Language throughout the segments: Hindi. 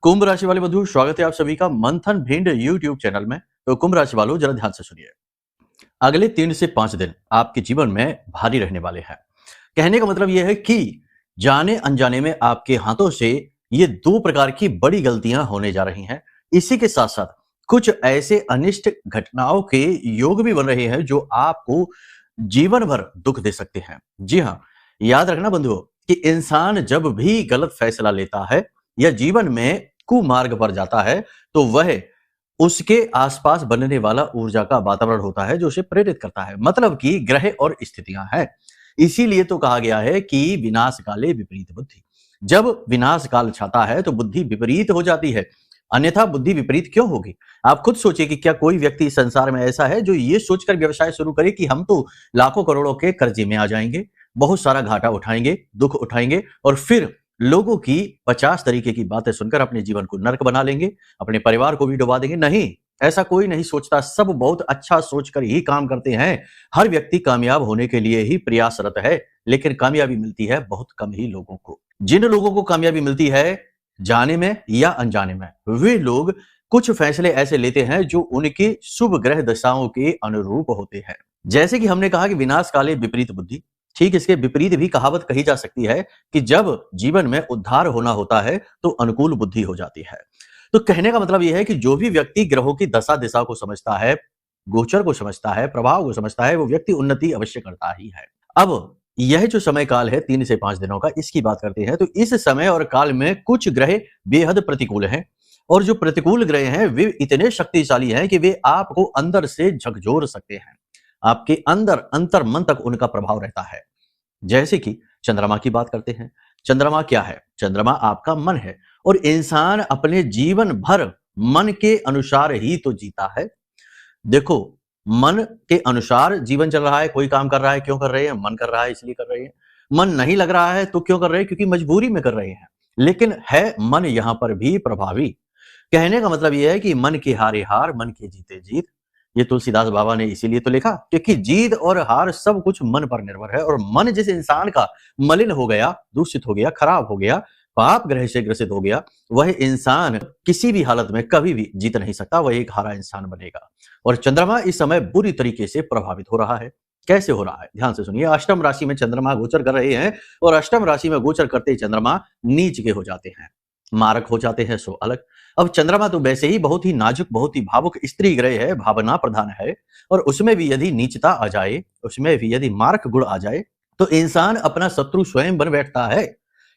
कुंभ राशि वाले बंधु, स्वागत है आप सभी का मंथन भिंड यूट्यूब चैनल में। तो कुंभ राशि वालों, जरा ध्यान से सुनिए। अगले 3 से 5 दिन आपके जीवन में भारी रहने वाले हैं। कहने का मतलब यह है कि जाने अनजाने में आपके हाथों से ये 2 प्रकार की बड़ी गलतियां होने जा रही हैं। इसी के साथ साथ कुछ ऐसे अनिष्ट घटनाओं के योग भी बन रहे हैं जो आपको जीवन भर दुख दे सकते हैं। जी हाँ, याद रखना बंधुओं कि इंसान जब भी गलत फैसला लेता है या जीवन में कुमार्ग पर जाता है, तो वह उसके आसपास बनने वाला ऊर्जा का वातावरण होता है जो उसे प्रेरित करता है। मतलब कि ग्रह और स्थितियां हैं। इसीलिए तो कहा गया है कि विनाश काले विपरीत बुद्धि। जब विनाश काल छाता है तो बुद्धि विपरीत हो जाती है। अन्यथा बुद्धि विपरीत क्यों होगी? आप खुद सोचिए कि क्या कोई व्यक्ति इस संसार में ऐसा है जो ये सोचकर व्यवसाय शुरू करे कि हम तो लाखों करोड़ों के कर्जे में आ जाएंगे, बहुत सारा घाटा उठाएंगे, दुख उठाएंगे और फिर लोगों की 50 तरीके की बातें सुनकर अपने जीवन को नर्क बना लेंगे, अपने परिवार को भी डुबा देंगे? नहीं, ऐसा कोई नहीं सोचता। सब बहुत अच्छा सोचकर ही काम करते हैं। हर व्यक्ति कामयाब होने के लिए ही प्रयासरत है, लेकिन कामयाबी मिलती है बहुत कम ही लोगों को। जिन लोगों को कामयाबी मिलती है, जाने में या अनजाने में, वे लोग कुछ फैसले ऐसे लेते हैं जो उनकी शुभ ग्रह दशाओं के अनुरूप होते हैं। जैसे कि हमने कहा कि विनाश काले विपरीत बुद्धि, ठीक इसके विपरीत भी कहावत कही जा सकती है कि जब जीवन में उद्धार होना होता है तो अनुकूल बुद्धि हो जाती है। तो कहने का मतलब यह है कि जो भी व्यक्ति ग्रहों की दशा दिशा को समझता है, गोचर को समझता है, प्रभाव को समझता है, वो व्यक्ति उन्नति अवश्य करता ही है। अब यह जो समय काल है 3 से 5 दिनों का, इसकी बात करते हैं। तो इस समय और काल में कुछ ग्रह बेहद प्रतिकूल हैं और जो प्रतिकूल ग्रह हैं वे इतने शक्तिशाली हैं कि वे आपको अंदर से झकझोर सकते हैं। आपके अंदर अंतर मन तक उनका प्रभाव रहता है। जैसे कि चंद्रमा की बात करते हैं। चंद्रमा क्या है? चंद्रमा आपका मन है और इंसान अपने जीवन भर मन के अनुसार ही तो जीता है। देखो, मन के अनुसार जीवन चल रहा है। कोई काम कर रहा है, क्यों कर रहे हैं? मन कर रहा है इसलिए कर रहे हैं। मन नहीं लग रहा है तो क्यों कर रहे हैं? क्योंकि मजबूरी में कर रहे हैं। लेकिन है मन यहां पर भी प्रभावी। कहने का मतलब यह है कि मन के हारे हार, मन के जीते जीत। ये तुलसीदास बाबा ने इसीलिए तो लिखा, क्योंकि जीत और हार सब कुछ मन पर निर्भर है। और मन जिस इंसान का मलिन हो गया, दूषित हो गया, खराब हो गया, पाप ग्रह से ग्रसित हो गया, वह इंसान किसी भी हालत में कभी भी जीत नहीं सकता। वह एक हारा इंसान बनेगा। और चंद्रमा इस समय बुरी तरीके से प्रभावित हो रहा है। कैसे हो रहा है? ध्यान से सुनिए। अष्टम राशि में चंद्रमा गोचर कर रहे हैं और अष्टम राशि में गोचर करते ही चंद्रमा नीच के हो जाते हैं, मारक हो जाते हैं, सो अलग। अब चंद्रमा तो वैसे ही बहुत ही नाजुक, बहुत ही भावुक स्त्री ग्रह है, भावना प्रधान है, और उसमें भी यदि नीचता आ जाए, उसमें भी यदि मारक गुण आ जाए, तो इंसान अपना शत्रु स्वयं बन बैठता है।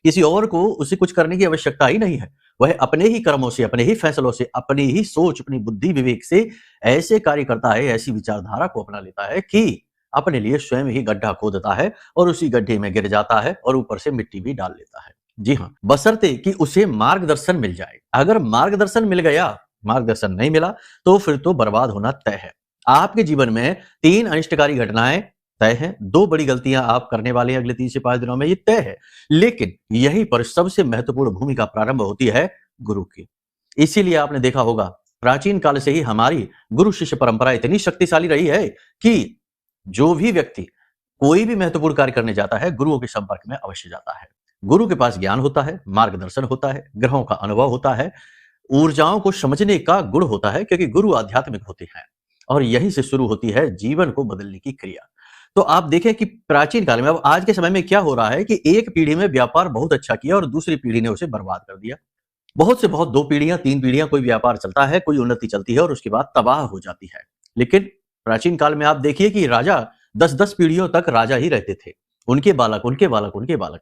किसी और को उसे कुछ करने की आवश्यकता ही नहीं है। वह अपने ही कर्मों से, अपने ही फैसलों से, अपनी ही सोच, अपनी बुद्धि विवेक से ऐसे कार्य करता है, ऐसी विचारधारा को अपना लेता है कि अपने लिए स्वयं ही गड्ढा खोदता है और उसी गड्ढे में गिर जाता है और ऊपर से मिट्टी भी डाल लेता है। जी हाँ, बशर्ते कि उसे मार्गदर्शन मिल जाए। अगर मार्गदर्शन मिल गया, मार्गदर्शन नहीं मिला, तो फिर तो बर्बाद होना तय है। आपके जीवन में 3 अनिष्टकारी घटनाएं तय हैं। 2 बड़ी गलतियां आप करने वाले हैं अगले 3 से 5 दिनों में, ये तय है। लेकिन यहीं पर सबसे महत्वपूर्ण भूमिका प्रारंभ होती है गुरु की। इसीलिए आपने देखा होगा, प्राचीन काल से ही हमारी गुरु शिष्य परंपरा इतनी शक्तिशाली रही है कि जो भी व्यक्ति कोई भी महत्वपूर्ण कार्य करने जाता है, गुरुओं के संपर्क में अवश्य जाता है। गुरु के पास ज्ञान होता है, मार्गदर्शन होता है, ग्रहों का अनुभव होता है, ऊर्जाओं को समझने का गुण होता है, क्योंकि गुरु आध्यात्मिक होते हैं। और यहीं से शुरू होती है जीवन को बदलने की क्रिया। तो आप देखें कि प्राचीन काल में, अब आज के समय में क्या हो रहा है कि एक पीढ़ी में व्यापार बहुत अच्छा किया और दूसरी पीढ़ी ने उसे बर्बाद कर दिया। बहुत से बहुत 2 पीढ़ियां, 3 पीढ़ियां कोई व्यापार चलता है, कोई उन्नति चलती है और उसके बाद तबाह हो जाती है। लेकिन प्राचीन काल में आप देखिए कि राजा 10-10 पीढ़ियों तक राजा ही रहते थे। उनके बालक, उनके बालक, उनके बालक।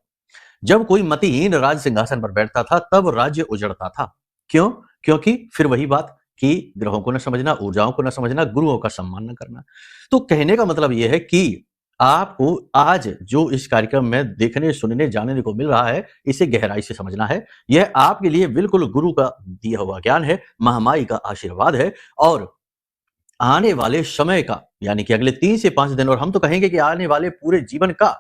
जब कोई मतिहीन राज सिंहासन पर बैठता था तब राज्य उजड़ता था। क्यों? क्योंकि फिर वही बात कि ग्रहों को न समझना, ऊर्जाओं को न समझना, गुरुओं का सम्मान न करना। तो कहने का मतलब यह है कि आपको आज जो इस कार्यक्रम में देखने, सुनने, जानने को मिल रहा है, इसे गहराई से समझना है। यह आपके लिए बिल्कुल गुरु का दिया हुआ ज्ञान है, महामाई का आशीर्वाद है और आने वाले समय का, यानी कि अगले 3 से 5 दिन, और हम तो कहेंगे कि आने वाले पूरे जीवन का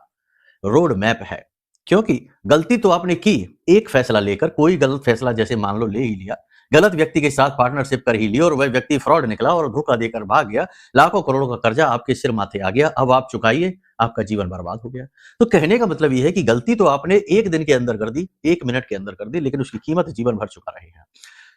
रोड मैप है। क्योंकि गलती तो आपने की, एक फैसला लेकर, कोई गलत फैसला जैसे मान लो ले ही लिया, गलत व्यक्ति के साथ पार्टनरशिप कर ही ली और वह व्यक्ति फ्रॉड निकला और धोखा देकर भाग गया, लाखों करोड़ों का कर्जा आपके सिर माथे आ गया। अब आप चुकाइए, आपका जीवन बर्बाद हो गया। तो कहने का मतलब ये है कि गलती तो आपने 1 दिन के अंदर कर दी, 1 मिनट के अंदर कर दी, लेकिन उसकी कीमत जीवन भर चुका रही है।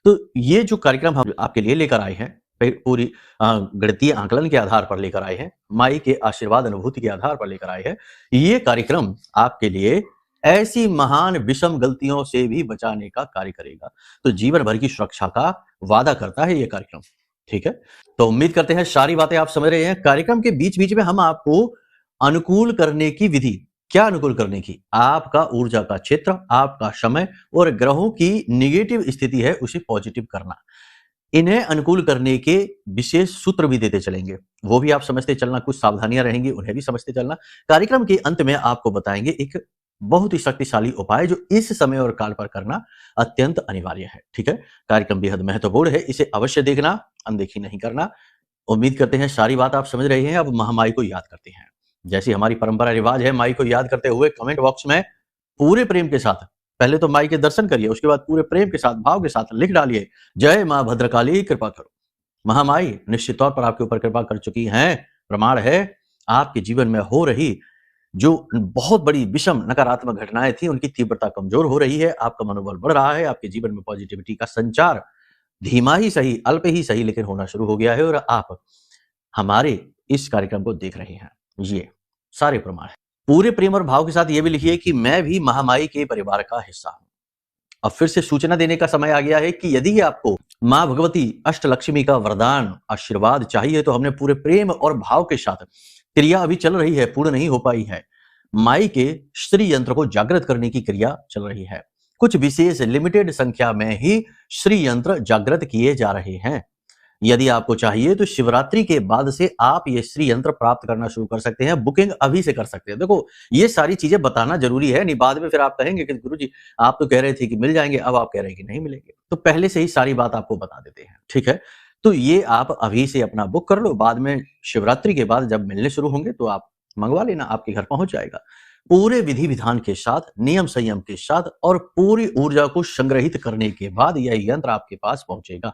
तो ये जो कार्यक्रम हम आपके लिए लेकर आए हैं, पूरी गणितीय आकलन के आधार पर लेकर आए हैं, माई के आशीर्वाद अनुभूति के आधार पर लेकर आए हैं। ये कार्यक्रम आपके लिए ऐसी महान विषम गलतियों से भी बचाने का कार्य करेगा। तो जीवन भर की सुरक्षा का वादा करता है ये कार्यक्रम, ठीक है? तो उम्मीद करते हैं सारी बातें आप समझ रहे हैं। कार्यक्रम के बीच-बीच में हम आपको अनुकूल करने की विधि, क्या अनुकूल करने की? आपका ऊर्जा का क्षेत्र, आपका समय और ग्रहों की नेगेटिव स्थिति है उसे पॉजिटिव करना। इन्हें अनुकूल करने के विशेष सूत्र भी देते चलेंगे, वो भी आप समझते चलना, कुछ सावधानियां रहेंगी उन्हें भी समझते चलना। कार्यक्रम के अंत में आपको बताएंगे एक बहुत ही शक्तिशाली उपाय जो इस समय और काल पर करना अत्यंत अनिवार्य है, ठीक है? कार्यक्रम बेहद महत्वपूर्ण है, इसे अवश्य देखना, अनदेखी नहीं करना। उम्मीद करते हैं सारी बात आप समझ रहे हैं। अब महामाई को याद करते हैं, जैसी हमारी परंपरा रिवाज है, माई को याद करते हुए कमेंट बॉक्स में पूरे प्रेम के साथ पहले तो माई के दर्शन करिए, उसके बाद पूरे प्रेम के साथ, भाव के साथ लिख डालिए, जय मां भद्रकाली कृपा करो। महामाई निश्चित तौर पर आपके ऊपर कृपा कर चुकी हैं। प्रमाण है आपके जीवन में हो रही जो बहुत बड़ी विषम नकारात्मक घटनाएं थी उनकी तीव्रता कमजोर हो रही है, आपका मनोबल बढ़ रहा है, आपके जीवन में पॉजिटिविटी का संचार धीमा ही सही, अल्प ही सही, लेकिन होना शुरू हो गया है और आप हमारे इस कार्यक्रम को देख रहे हैं। ये सारे प्रमाण है। पूरे प्रेम और भाव के साथ ये भी लिखिए कि मैं भी महामाई के परिवार का हिस्सा हूं। अब फिर से सूचना देने का समय आ गया है कि यदि आपको मां भगवती अष्टलक्ष्मी का वरदान आशीर्वाद चाहिए तो हमने पूरे प्रेम और भाव के साथ, क्रिया अभी चल रही है, पूर्ण नहीं हो पाई है, माई के श्री यंत्र को जागृत करने की क्रिया चल रही है। कुछ विशेष लिमिटेड संख्या में ही श्री यंत्र जागृत किए जा रहे हैं। यदि आपको चाहिए तो शिवरात्रि के बाद से आप ये श्री यंत्र प्राप्त करना शुरू कर सकते हैं, बुकिंग अभी से कर सकते हैं। देखो ये सारी चीजें बताना जरूरी है, नहीं बाद में फिर आप कहेंगे कि गुरुजी आप तो कह रहे थे कि मिल जाएंगे, अब आप कह रहे हैं कि नहीं मिलेंगे। तो पहले से ही सारी बात आपको बता देते हैं, ठीक है? तो ये आप अभी से अपना बुक कर लो, बाद में शिवरात्रि के बाद जब मिलने शुरू होंगे तो आप मंगवा लेना, आपके घर पहुंच जाएगा। पूरे विधि विधान के साथ, नियम संयम के साथ और पूरी ऊर्जा को संग्रहित करने के बाद यह यंत्र आपके पास पहुंचेगा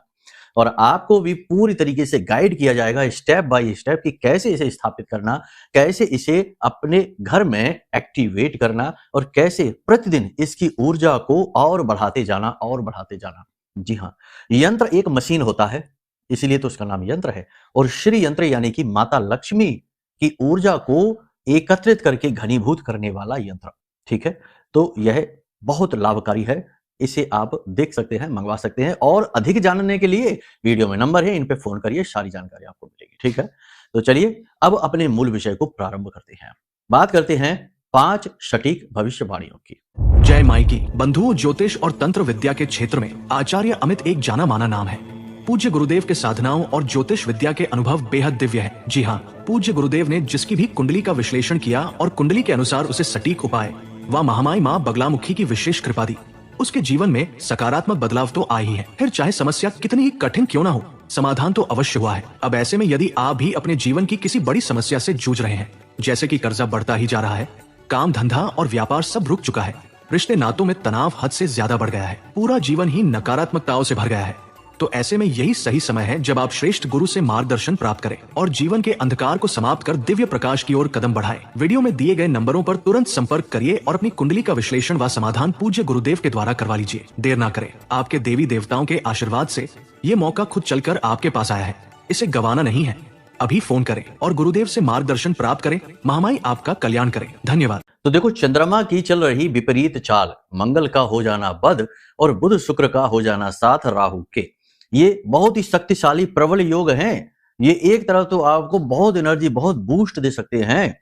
और आपको भी पूरी तरीके से गाइड किया जाएगा स्टेप बाय स्टेप कि कैसे इसे स्थापित करना, कैसे इसे अपने घर में एक्टिवेट करना और कैसे प्रतिदिन इसकी ऊर्जा को और बढ़ाते जाना और बढ़ाते जाना। जी हाँ, यंत्र एक मशीन होता है, इसीलिए तो उसका नाम यंत्र है। और श्री यंत्र यानी कि माता लक्ष्मी की ऊर्जा को एकत्रित करके घनीभूत करने वाला यंत्र, ठीक है? तो यह बहुत लाभकारी है, इसे आप देख सकते हैं, मंगवा सकते हैं और अधिक जानने के लिए वीडियो में नंबर है, इन पे फोन करिए, सारी जानकारी आपको मिलेगी, ठीक है? तो चलिए अब अपने मूल विषय को प्रारंभ करते हैं। बात करते हैं 5 सटीक भविष्यवाणियों की। जय माई की। बंधुओं, ज्योतिष और तंत्र विद्या के क्षेत्र में आचार्य अमित एक जाना माना नाम है। पूज्य गुरुदेव के साधनाओं और ज्योतिष विद्या के अनुभव बेहद दिव्य है। जी हाँ, पूज्य गुरुदेव ने जिसकी भी कुंडली का विश्लेषण किया और कुंडली के अनुसार उसे सटीक उपाय व महामाई माँ बगलामुखी की विशेष कृपा दी, उसके जीवन में सकारात्मक बदलाव तो आए ही है। फिर चाहे समस्या कितनी ही कठिन क्यों ना हो, समाधान तो अवश्य हुआ है। अब ऐसे में यदि आप भी अपने जीवन की किसी बड़ी समस्या से जूझ रहे हैं, जैसे कि कर्जा बढ़ता ही जा रहा है, काम धंधा और व्यापार सब रुक चुका है, रिश्ते नातों में तनाव हद से ज्यादा बढ़ गया है, पूरा जीवन ही नकारात्मकताओं से भर गया है, तो ऐसे में यही सही समय है जब आप श्रेष्ठ गुरु से मार्गदर्शन प्राप्त करें और जीवन के अंधकार को समाप्त कर दिव्य प्रकाश की ओर कदम बढ़ाएं। वीडियो में दिए गए नंबरों पर तुरंत संपर्क करिए और अपनी कुंडली का विश्लेषण व समाधान पूज्य गुरुदेव के द्वारा करवा लीजिए। देर ना करें, आपके देवी देवताओं के आशीर्वाद से ये मौका खुद चलकर आपके पास आया है, इसे गंवाना नहीं है। अभी फोन करें और गुरुदेव से मार्गदर्शन प्राप्त करें। महामाई आपका कल्याण करें। धन्यवाद। तो देखो, चंद्रमा की चल रही विपरीत चाल, मंगल का हो जाना बद और बुध शुक्र का हो जाना साथ राहु के, ये बहुत ही शक्तिशाली प्रबल योग हैं। ये एक तरफ तो आपको बहुत एनर्जी, बहुत बूस्ट दे सकते हैं,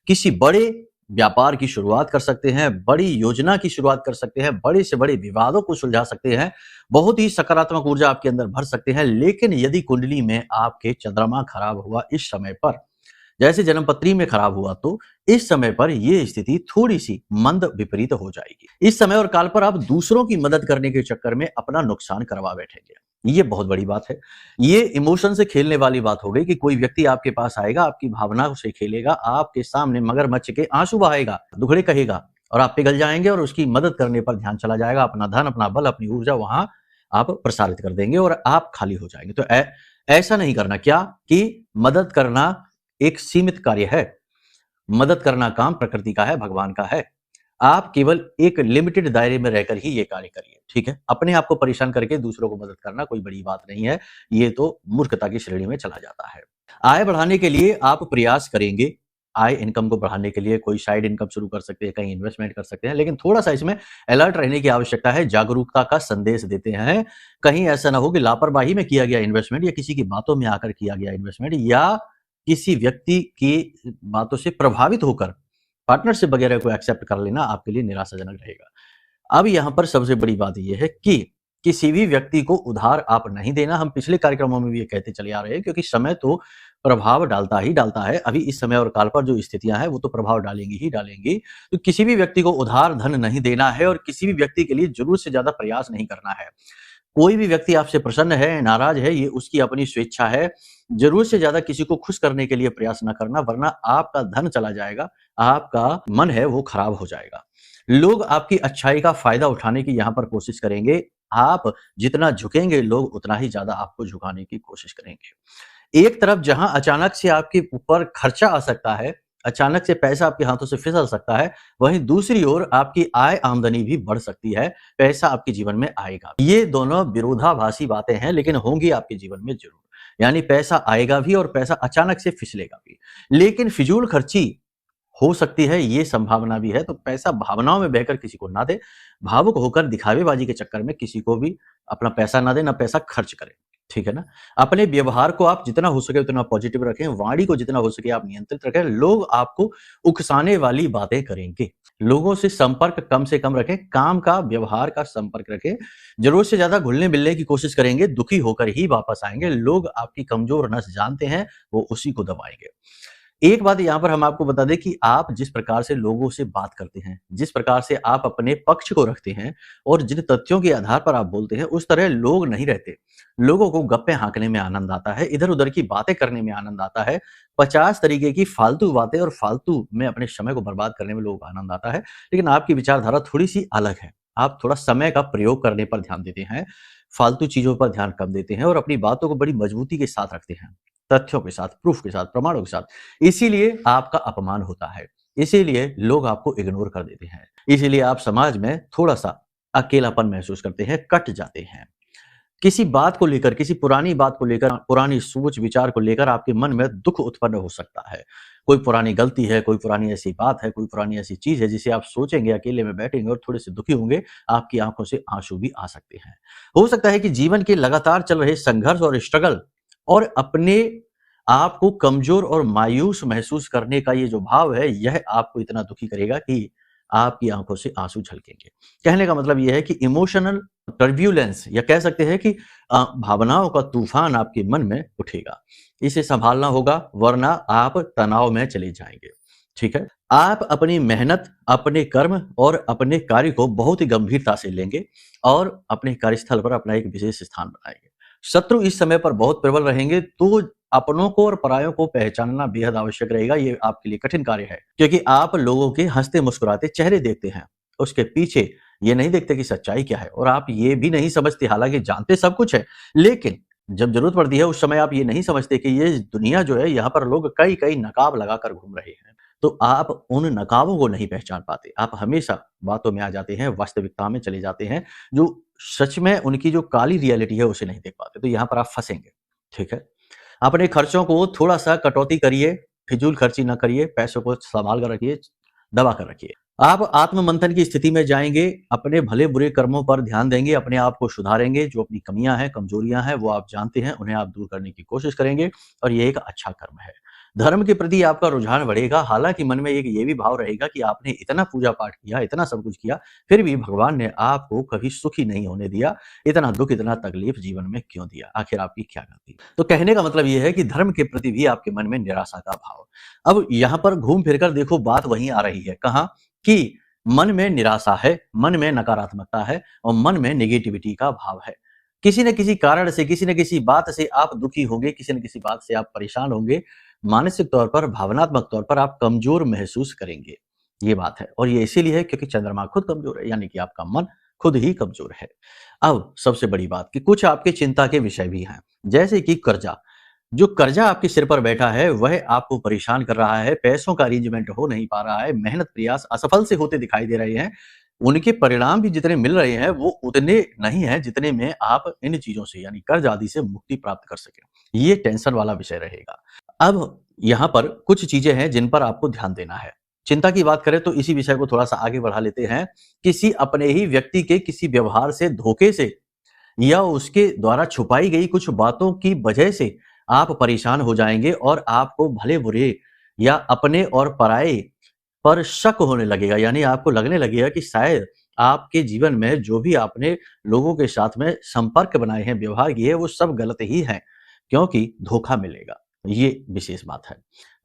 किसी बड़े व्यापार की शुरुआत कर सकते हैं, बड़ी योजना की शुरुआत कर सकते हैं, बड़े से बड़े विवादों को सुलझा सकते हैं, बहुत ही सकारात्मक ऊर्जा आपके अंदर भर सकते हैं। लेकिन यदि कुंडली में आपके चंद्रमा खराब हुआ इस समय पर, जैसे जन्मपत्री में खराब हुआ, तो इस समय पर यह स्थिति थोड़ी सी मंद विपरीत हो जाएगी। इस समय और काल पर आप दूसरों की मदद करने के चक्कर में अपना नुकसान करवा बैठेंगे। ये बहुत बड़ी बात है। ये इमोशन से खेलने वाली बात हो गई कि कोई व्यक्ति आपके पास आएगा, आपकी भावना से खेलेगा, आपके सामने मगरमच्छ के आंसू बहाएगा, दुखड़े कहेगा और आप पिघल जाएंगे और उसकी मदद करने पर ध्यान चला जाएगा। अपना धन, अपना बल, अपनी ऊर्जा वहां आप प्रसारित कर देंगे और आप खाली हो जाएंगे। तो ऐसा नहीं करना। क्या कि मदद करना एक सीमित कार्य है। मदद करना काम प्रकृति का है, भगवान का है। आप केवल एक लिमिटेड दायरे में रहकर ही ये कार्य करिए, ठीक है? अपने आप को परेशान करके दूसरों को मदद करना कोई बड़ी बात नहीं है, ये तो मूर्खता की श्रेणी में चला जाता है। आय बढ़ाने के लिए आप प्रयास करेंगे, आय इनकम को बढ़ाने के लिए कोई साइड इनकम शुरू कर सकते हैं, कहीं इन्वेस्टमेंट कर सकते हैं, लेकिन थोड़ा-सा इसमें अलर्ट रहने की आवश्यकता है, जागरूकता का संदेश देते हैं। कहीं ऐसा ना हो कि लापरवाही में किया गया इन्वेस्टमेंट या किसी की बातों में आकर किया गया इन्वेस्टमेंट या किसी व्यक्ति की बातों से प्रभावित होकर पार्टनरशिप वगैरह को एक्सेप्ट कर लेना आपके लिए निराशाजनक रहेगा। अब यहाँ पर सबसे बड़ी बात ये है कि किसी भी व्यक्ति को उधार आप नहीं देना। हम पिछले कार्यक्रमों में भी ये कहते चले आ रहे हैं, क्योंकि समय तो प्रभाव डालता ही डालता है। अभी इस समय और काल पर जो स्थितियां हैं वो तो प्रभाव डालेंगी ही डालेंगी। तो किसी भी व्यक्ति को उधार धन नहीं देना है और किसी भी व्यक्ति के लिए जरूरत से ज्यादा प्रयास नहीं करना है। कोई भी व्यक्ति आपसे प्रसन्न है, नाराज है, ये उसकी अपनी स्वेच्छा है। जरूरत से ज्यादा किसी को खुश करने के लिए प्रयास ना करना, वरना आपका धन चला जाएगा, आपका मन है वो खराब हो जाएगा। लोग आपकी अच्छाई का फायदा उठाने की यहाँ पर कोशिश करेंगे। आप जितना झुकेंगे, लोग उतना ही ज्यादा आपको झुकाने की कोशिश करेंगे। एक तरफ जहां अचानक से आपके ऊपर खर्चा आ सकता है, अचानक से पैसा आपके हाथों से फिसल सकता है, वहीं दूसरी ओर आपकी आय आमदनी भी बढ़ सकती है, पैसा आपके जीवन में आएगा। ये दोनों विरोधाभासी बातें हैं, लेकिन होंगी आपके जीवन में जरूर। यानी पैसा आएगा भी और पैसा अचानक से फिसलेगा भी। लेकिन फिजूल खर्ची हो सकती है, ये संभावना भी है। तो पैसा भावनाओं में बहकर किसी को ना दे, भावुक होकर दिखावेबाजी के चक्कर में किसी को भी अपना पैसा ना दे, ना पैसा खर्च करे, ठीक है ना? अपने व्यवहार को आप जितना हो सके उतना पॉजिटिव रखें, वाणी को जितना हो सके आप नियंत्रित रखें। लोग आपको उकसाने वाली बातें करेंगे। लोगों से कम रखें, काम का, व्यवहार का संपर्क रखें। जरूरत से ज्यादा घुलने मिलने की कोशिश करेंगे, दुखी होकर ही वापस आएंगे। लोग आपकी कमजोर नस जानते हैं, वो उसी को दबाएंगे। एक बात यहाँ पर हम आपको बता दें कि आप जिस प्रकार से लोगों से बात करते हैं, जिस प्रकार से आप अपने पक्ष को रखते हैं और जिन तथ्यों के आधार पर आप बोलते हैं, उस तरह लोग नहीं रहते। लोगों को गप्पे हाँकने में आनंद आता है, इधर-उधर की बातें करने में आनंद आता है। 50 तरीके की फालतू बातें और फालतू में अपने समय को बर्बाद करने में लोगों को आनंद आता है। लेकिन आपकी विचारधारा थोड़ी-सी अलग है। आप थोड़ा समय का प्रयोग करने पर ध्यान देते हैं, फालतू चीज़ों पर ध्यान कम देते हैं और अपनी बातों को बड़ी मजबूती के साथ रखते हैं। तथ्यों के साथ, प्रूफ के साथ, प्रमाणों के साथ। इसीलिए आपका अपमान होता है। इसीलिए लोग आपको इग्नोर कर देते हैं। इसीलिए आप समाज में थोड़ा-सा अकेलापन महसूस करते हैं, कट जाते हैं। किसी बात को लेकर, किसी पुरानी बात को लेकर, पुरानी सोच विचार को लेकर आपके मन में दुख उत्पन्न हो सकता है। कोई पुरानी गलती है, कोई पुरानी ऐसी बात है, कोई पुरानी ऐसी चीज़ है जिसे आप सोचेंगे, अकेले में बैठेंगे और थोड़े से दुखी होंगे, आपकी आँखों से आँसू भी आ सकते हैं। हो सकता है कि जीवन के लगातार चल रहे संघर्ष और स्ट्रगल और अपने आप को कमज़ोर और मायूस महसूस करने का ये जो भाव है, यह आपको इतना दुखी करेगा कि आपकी आँखों से आँसू झलकेंगे। कहने का मतलब ये है कि इमोशनल टर्ब्यूलेंस, या कह सकते हैं कि भावनाओं का तूफान आपके मन में उठेगा। इसे सँभालना होगा, वरना आप तनाव में चले जाएँगे। ठीक है? आप अपनी मेहनत, अपने कर्म और अपने कार्य को बहुत ही गंभीरता से लेंगे और अपने कार्यस्थल पर अपना एक विशेष स्थान बनाएँगे। शत्रु इस समय पर बहुत प्रबल रहेंगे, तो अपनों को और परायों को पहचानना बेहद आवश्यक रहेगा। ये आपके लिए कठिन कार्य है, क्योंकि आप लोगों के हंसते मुस्कुराते चेहरे देखते हैं, उसके पीछे ये नहीं देखते कि सच्चाई क्या है। और आप ये भी नहीं समझते, हालांकि जानते सब कुछ है, लेकिन जब जरूरत पड़ती है उस समय आप ये नहीं समझते कि ये दुनिया जो है, यहाँ पर लोग कई कई नकाब लगाकर घूम रहे हैं। तो आप उन नकाबों को नहीं पहचान पाते। आप हमेशा बातों में आ जाते हैं, वास्तविकता में चले जाते हैं, जो सच में उनकी जो काली रियलिटी है उसे नहीं देख पाते। तो यहाँ पर आप फंसेंगे। ठीक है? अपने खर्चों को थोड़ा-सा कटौती करिए, फिजूल खर्ची ना करिए, पैसों को सँभाल कर रखिए, दबा कर रखिए। आप आत्म-मंथन की स्थिति में जाएँगे, अपने भले-बुरे कर्मों पर ध्यान देंगे, अपने आप को सुधारेंगे, जो अपनी कमियाँ हैं, कमज़ोरियाँ हैं, वो आप जानते हैं, उन्हें आप दूर करने की कोशिश करेंगे और ये एक अच्छा कर्म है। धर्म के प्रति आपका रुझान बढ़ेगा, हालाँकि मन में एक ये भी भाव रहेगा कि आपने इतना पूजा-पाठ किया, इतना सब कुछ किया, फिर भी भगवान ने आपको कभी सुखी नहीं होने दिया। इतना दुःख, इतना तकलीफ जीवन में क्यों दिया? आखिर आपकी क्या गलती? तो कहने का मतलब ये है कि धर्म के प्रति भी आपके मन में निराशा का भाव। अब यहाँ पर घूम फिर कर देखो, बात वहीं आ रही है। कहाँ? कि मन में निराशा है, मन में नकारात्मकता है और मन में नेगेटिविटी का भाव है। किसी न किसी कारण से, किसी न किसी बात से आप दुखी होंगे, किसी न किसी बात से आप परेशान होंगे। मानसिक तौर पर, भावनात्मक तौर पर आप कमज़ोर महसूस करेंगे। ये बात है, और ये इसीलिए है क्योंकि चंद्रमा खुद कमज़ोर है, यानी कि आपका मन खुद ही कमज़ोर है। अब सबसे बड़ी बात कि कुछ आपके चिंता के विषय भी हैं, जैसे कि कर्जा। जो कर्जा आपके सिर पर बैठा है वह आपको परेशान कर रहा है, पैसों का अरेंजमेंट हो नहीं पा रहा है, मेहनत प्रयास असफल से होते दिखाई दे रहे हैं, उनके परिणाम भी जितने मिल रहे हैं वो उतने नहीं हैं जितने में आप इन चीज़ों से यानी कर्ज आदि से मुक्ति प्राप्त कर सकें। ये टेंशन वाला विषय रहेगा। अब यहाँ पर कुछ चीज़ें हैं जिन पर आपको ध्यान देना है। चिंता की बात करें तो इसी विषय को थोड़ा-सा आगे बढ़ा लेते हैं। किसी अपने ही व्यक्ति के किसी व्यवहार से, धोखे से या उसके द्वारा छुपाई गई कुछ बातों की वजह से आप परेशान हो जाएँगे और आपको भले-बुरे या अपने और पराये पर शक होने लगेगा। यानी आपको लगने लगेगा कि शायद आपके जीवन में जो भी आपने लोगों के साथ में संपर्क बनाए हैं, व्यवहार किए हैं, वो सब गलत ही हैं, क्योंकि धोखा मिलेगा। ये विशेष बात है।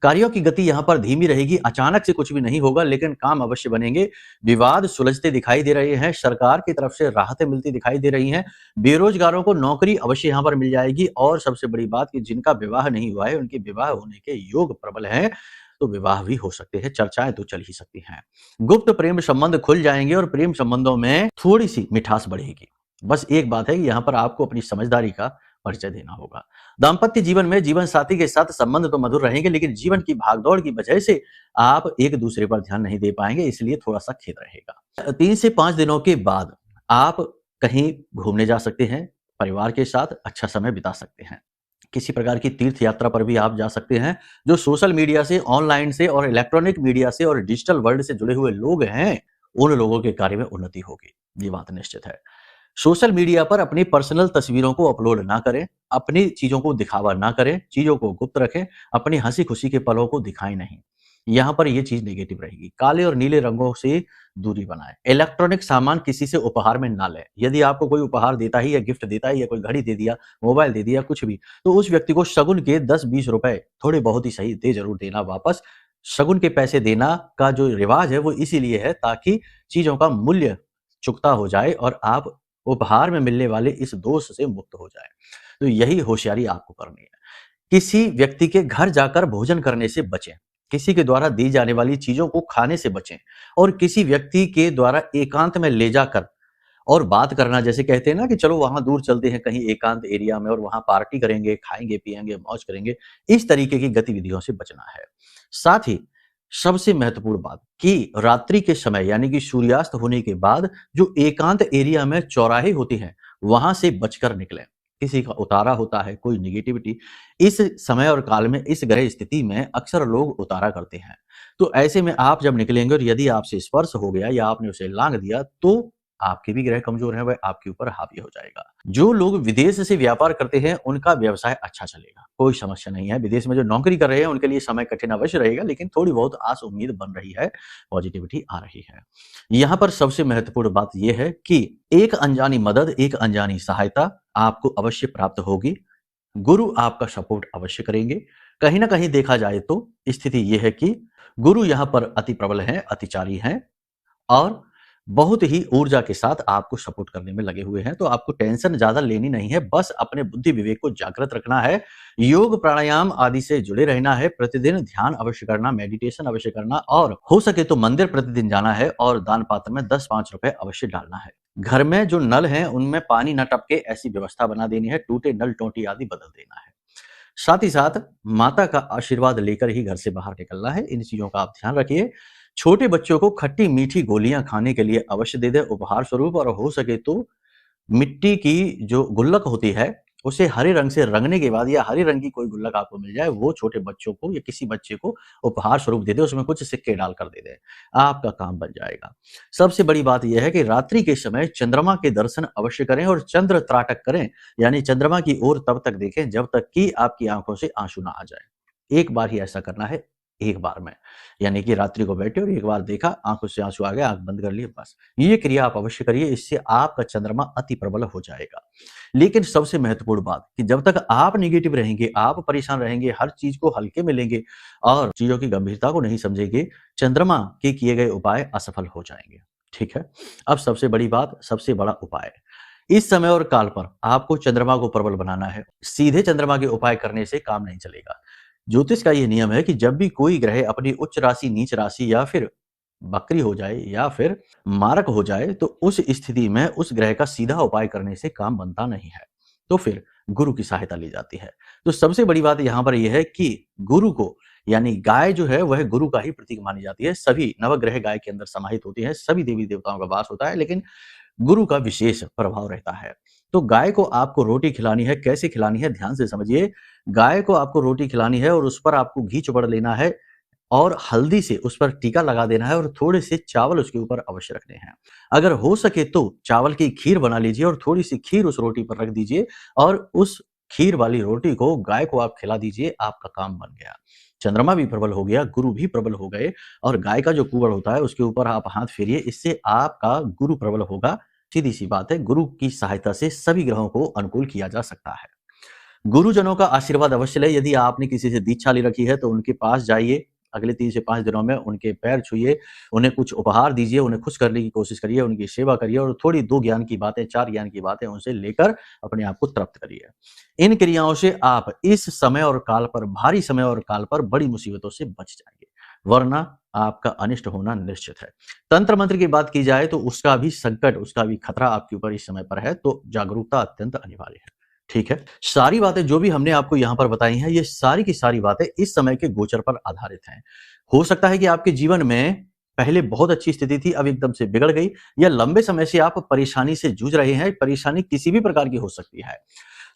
कार्यों की गति यहाँ पर धीमी रहेगी, अचानक से कुछ भी नहीं होगा लेकिन काम अवश्य बनेंगे। विवाद सुलझते दिखाई दे रहे हैं, सरकार की तरफ से राहतें मिलती दिखाई दे रही हैं, बेरोजगारों को नौकरी अवश्य यहाँ पर मिल जाएगी और सबसे बड़ी बात कि जिनका विवाह नहीं हुआ है, उनके विवाह होने के योग प्रबल हैं, तो विवाह भी हो सकते हैं, चर्चाएँ तो चल ही सकती हैं। गुप्त प्रेम संबंध खुल जाएँगे और प्रेम संबंधों में थोड़ी-सी मिठास बढ़ेगी। बस एक बात है कि यहाँ पर आपको अपनी समझदारी का परिचय देना होगा। दाम्पत्य जीवन में जीवन साथी के साथ संबंध तो मधुर रहेंगे लेकिन जीवन की भागदौड़ की वजह से आप एक-दूसरे पर ध्यान नहीं दे पाएँगे, इसलिए थोड़ा-सा खेद रहेगा। 3 से 5 दिनों के बाद आप कहीं घूमने जा सकते हैं, परिवार के साथ अच्छा समय बिता सकते हैं। किसी प्रकार की तीर्थ यात्रा पर भी आप जा सकते हैं। जो सोशल मीडिया से, ऑनलाइन से और इलेक्ट्रॉनिक मीडिया से और डिजिटल वर्ल्ड से जुड़े हुए लोग हैं, उन लोगों के कार्य में उन्नति होगी, ये बात निश्चित है। सोशल मीडिया पर अपनी पर्सनल तस्वीरों को अपलोड ना करें, अपनी चीज़ों को दिखावा ना करें, चीज़ों को गुप्त रखें, अपनी हँसी-खुशी के पलों को दिखाएँ नहीं। यहाँ पर ये चीज़ नेगेटिव रहेगी। काले और नीले रंगों से दूरी बनाएँ। इलेक्ट्रॉनिक सामान किसी से उपहार में ना लें। यदि आपको कोई उपहार देता ही या गिफ्ट देता है या कोई घड़ी दे दिया, मोबाइल दे दिया, कुछ भी, तो उस व्यक्ति को शगुन के 10-20 रुपए थोड़े बहुत ही सही दे ज़रूर देना वापस। शगुन के पैसे देना का जो रिवाज है वो इसीलिए है ताकि चीज़ों का मूल्य चुकता हो जाए और आप उपहार में मिलने वाले इस दोष से मुक्त हो जाएँ। तो यही होशियारी आपको करनी है। किसी व्यक्ति के घर जाकर भोजन करने से बचें। किसी के द्वारा दी जाने वाली चीज़ों को खाने से बचें और किसी व्यक्ति के द्वारा एकांत में ले जाकर और बात करना जैसे कहते हैं ना कि चलो वहाँ दूर चलते हैं कहीं एकांत एरिया में और वहाँ पार्टी करेंगे, खाएँगे, पिएँगे, मौज करेंगे, इस तरीके की गतिविधियों से बचना है। साथ ही सबसे महत्वपूर्ण बात कि रात्रि के समय यानी कि सूर्यास्त होने के बाद जो एकांत एरिया में चौराहे होते हैं, वहाँ से बचकर निकलें। किसी का उतारा होता है, कोई नेगेटिविटी इस समय और काल में, इस ग्रह स्थिति में अक्सर लोग उतारा करते हैं। तो ऐसे में आप जब निकलेंगे और यदि आपसे स्पर्श हो गया या आपने उसे लांघ दिया, तो आपके भी ग्रह कमज़ोर हैं, वह आपके ऊपर हावी हो जाएगा। जो लोग विदेश से व्यापार करते हैं, उनका व्यवसाय अच्छा चलेगा, कोई समस्या नहीं है। विदेश में जो नौकरी कर रहे हैं, उनके लिए समय कठिन अवश्य रहेगा, लेकिन थोड़ी बहुत आस उम्मीद बन रही है, पॉजिटिविटी आ रही है। यहाँ पर सबसे महत्वपूर्ण बात ये है कि एक अनजानी मदद, एक अनजानी सहायता आपको अवश्य प्राप्त होगी। गुरु आपका सपोर्ट अवश्य करेंगे। कहीं न कहीं देखा जाए तो स्थिति ये है कि गुरु यहाँ पर अति प्रबल हैं, अतिचारी हैं और बहुत ही ऊर्जा के साथ आपको सपोर्ट करने में लगे हुए हैं, तो आपको टेंशन ज़्यादा लेनी नहीं है, बस अपने बुद्धि विवेक को जागृत रखना है, योग प्राणायाम आदि से जुड़े रहना है, प्रतिदिन ध्यान अवश्य करना, मेडिटेशन अवश्य करना और हो सके तो मंदिर प्रतिदिन जाना है और दान पात्र में 10-5 रुपए अवश्य डालना है। घर में जो नल हैं, उनमें पानी न टपके ऐसी व्यवस्था बना देनी है, टूटे नल टोंटी आदि बदल देना है। साथ ही साथ माता का आशीर्वाद लेकर ही घर से बाहर निकलना है, इन चीज़ों का आप ध्यान रखिए। छोटे बच्चों को खट्टी-मीठी गोलियाँ खाने के लिए अवश्य दे दें उपहार स्वरूप और हो सके तो मिट्टी की जो गुल्लक होती है, उसे हरे रंग से रंगने के बाद या हरे रंग की कोई गुल्लक आपको मिल जाए, वो छोटे बच्चों को या किसी बच्चे को उपहार स्वरूप दे दें, उसमें कुछ सिक्के डालकर दे दें, आपका काम बन जाएगा। सबसे बड़ी बात ये है कि रात्रि के समय चंद्रमा के दर्शन अवश्य करें और चंद्र त्राटक करें, यानी चंद्रमा की ओर तब तक देखें जब तक कि आपकी आँखों से आँसू ना आ जाए। एक बार ही ऐसा करना है, एक बार में, यानी कि रात्रि को बैठे और एक बार देखा, आँखों से आँसू आ गए, आँख बंद कर लिए, बस। ये क्रिया आप अवश्य करिए, इससे आपका चंद्रमा अति प्रबल हो जाएगा। लेकिन सबसे महत्वपूर्ण बात कि जब तक आप नेगेटिव रहेंगे, आप परेशान रहेंगे, हर चीज़ को हल्के में लेंगे और चीज़ों की गंभीरता को नहीं समझेंगे, चंद्रमा के किए गए उपाय असफल हो जाएँगे, ठीक है? अब सबसे बड़ी बात, सबसे बड़ा उपाय, इस समय और काल पर आपको चंद्रमा को प्रबल बनाना है। सीधे चंद्रमा के उपाय करने से काम नहीं चलेगा। ज्योतिष का ये नियम है कि जब भी कोई ग्रह अपनी उच्च राशि, नीच राशि या फिर वक्री हो जाए या फिर मारक हो जाए, तो उस स्थिति में उस ग्रह का सीधा उपाय करने से काम बनता नहीं है। तो फिर गुरु की सहायता ली जाती है। तो सबसे बड़ी बात यहाँ पर यह है कि गुरु को यानी गाय जो है वह गुरु का ही प्रतीक मानी जाती है। सभी नवग्रह गाय के अंदर समाहित होती है, सभी देवी देवताओं का वास होता है, लेकिन गुरु का विशेष प्रभाव रहता है। तो गाय को आपको रोटी खिलानी है, कैसे खिलानी है ध्यान से समझिए। गाय को आपको रोटी खिलानी है और उस पर आपको घी चुपड़ लेना है और हल्दी से उस पर टीका लगा देना है और थोड़े से चावल उसके ऊपर अवश्य रखने हैं। अगर हो सके तो चावल की खीर बना लीजिए और थोड़ी सी खीर उस रोटी पर रख दीजिए और उस खीर वाली रोटी को गाय को आप खिला दीजिए, आपका काम बन गया। चंद्रमा भी प्रबल हो गया, गुरु भी प्रबल हो गए और गाय का जो कुबड़ होता है उसके ऊपर आप हाथ फेरिए, इससे आपका गुरु प्रबल होगा। सीधी सी बात है, गुरु की सहायता से सभी ग्रहों को अनुकूल किया जा सकता है। गुरुजनों का आशीर्वाद अवश्य लें। यदि आपने किसी से दीक्षा ली रखी है तो उनके पास जाइए, अगले 3 से 5 दिनों में उनके पैर छूइए, उन्हें कुछ उपहार दीजिए, उन्हें खुश करने की कोशिश करिए, उनकी सेवा करिए और थोड़ी 2 ज्ञान की बातें, 4 ज्ञान की बातें उनसे लेकर अपने आप को तृप्त करिए। इन क्रियाओं से आप इस समय और काल पर, भारी समय और काल पर बड़ी मुसीबतों से बच जाएंगे, वरना आपका अनिष्ट होना निश्चित है। तंत्र मंत्र की बात की जाए तो उसका भी संकट, उसका भी खतरा आपके ऊपर इस समय पर है, तो जागरूकता अत्यंत अनिवार्य है। ठीक है, सारी बातें जो भी हमने आपको यहाँ पर बताई हैं, ये सारी की सारी बातें इस समय के गोचर पर आधारित हैं। हो सकता है कि आपके जीवन में पहले बहुत अच्छी स्थिति थी, अब एकदम से बिगड़ गई, या लंबे समय से आप परेशानी से जूझ रहे हैं। परेशानी किसी भी प्रकार की हो सकती है,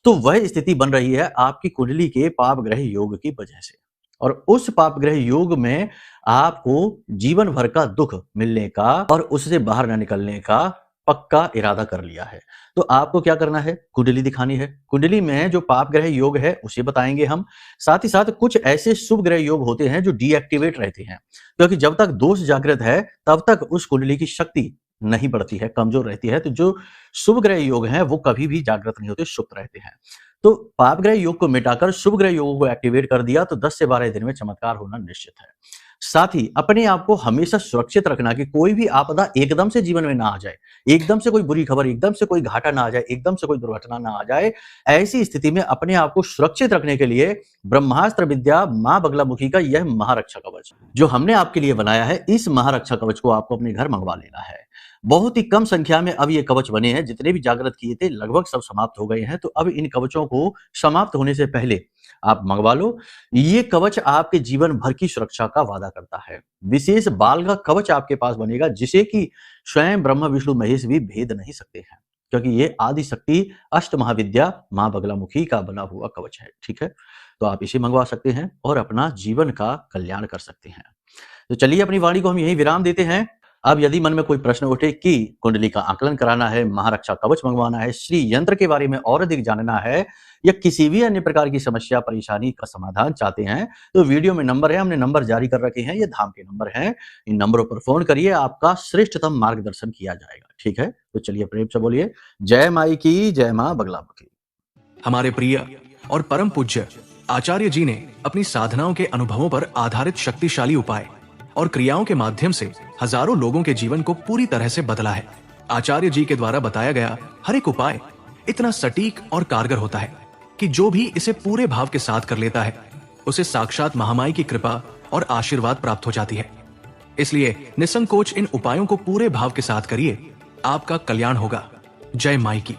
तो वह स्थिति बन रही है आपकी कुंडली के पाप ग्रह योग की वजह से, और उस पाप ग्रह योग में आपको जीवन भर का दुख मिलने का और उससे बाहर न निकलने का पक्का इरादा कर लिया है। तो आपको क्या करना है, कुंडली दिखानी है। कुंडली में जो पाप ग्रह योग है उसे बताएंगे हम। साथ ही साथ कुछ ऐसे शुभ ग्रह योग होते हैं जो डीएक्टिवेट रहते हैं, क्योंकि जब तक दोष जागृत है तब तक उस कुंडली की शक्ति नहीं बढ़ती है, कमजोर रहती है। तो जो शुभ ग्रह योग हैं वो कभी भी जागृत नहीं होते, सुप्त रहते हैं। तो पाप ग्रह योग को मिटाकर शुभ ग्रह योग को एक्टिवेट कर दिया तो 10 से 12 दिन में चमत्कार होना निश्चित है। साथ ही अपने आप को हमेशा सुरक्षित रखना कि कोई भी आपदा एकदम से जीवन में ना आ जाए, एकदम से कोई बुरी खबर, एकदम से कोई घाटा ना आ जाए, एकदम से कोई दुर्घटना ना आ जाए। ऐसी स्थिति में अपने आप को सुरक्षित रखने के लिए ब्रह्मास्त्र विद्या मां बगलामुखी का यह महारक्षा कवच जो हमने आपके लिए बनाया है, इस महारक्षा कवच को आपको अपने घर मंगवा लेना है। बहुत ही कम संख्या में अब ये कवच बने हैं, जितने भी जागृत किए थे लगभग सब समाप्त हो गए हैं। तो अब इन कवचों को समाप्त होने से पहले आप मंगवा लो। ये कवच आपके जीवन भर की सुरक्षा का वादा करता है। विशेष बाल का कवच आपके पास बनेगा जिसे कि स्वयं ब्रह्मा विष्णु महेश भी भेद नहीं सकते हैं, क्योंकि ये आदि शक्ति अष्ट महाविद्या मां बगलामुखी का बना हुआ कवच है। ठीक है, तो आप इसे मंगवा सकते हैं और अपना जीवन का कल्याण कर सकते हैं। तो चलिए अपनी वाणी को हम यही विराम देते हैं। अब यदि मन में कोई प्रश्न उठे कि कुंडली का आकलन कराना है, महारक्षा कवच मंगवाना है, श्री यंत्र के बारे में और अधिक जानना है, या किसी भी अन्य प्रकार की समस्या परेशानी का समाधान चाहते हैं, तो वीडियो में नंबर है, हमने नंबर जारी कर रखे हैं, ये धाम के नंबर हैं। इन नंबरों पर फोन करिए, आपका श्रेष्ठतम मार्गदर्शन किया जाएगा। ठीक है, तो चलिए प्रेम से बोलिए जय माई की, जय मां बगलामुखी। हमारे प्रिय और परम पूज्य आचार्य जी ने अपनी साधनाओं के अनुभवों पर आधारित शक्तिशाली उपाय और क्रियाओं के माध्यम से हजारों लोगों के जीवन को पूरी तरह से बदला है। आचार्य जी के द्वारा बताया गया हर एक उपाय इतना सटीक और कारगर होता है कि जो भी इसे पूरे भाव के साथ कर लेता है उसे साक्षात महामाई की कृपा और आशीर्वाद प्राप्त हो जाती है। इसलिए निसंकोच इन उपायों को पूरे भाव के साथ करिए, आपका कल्याण होगा। जय माई की।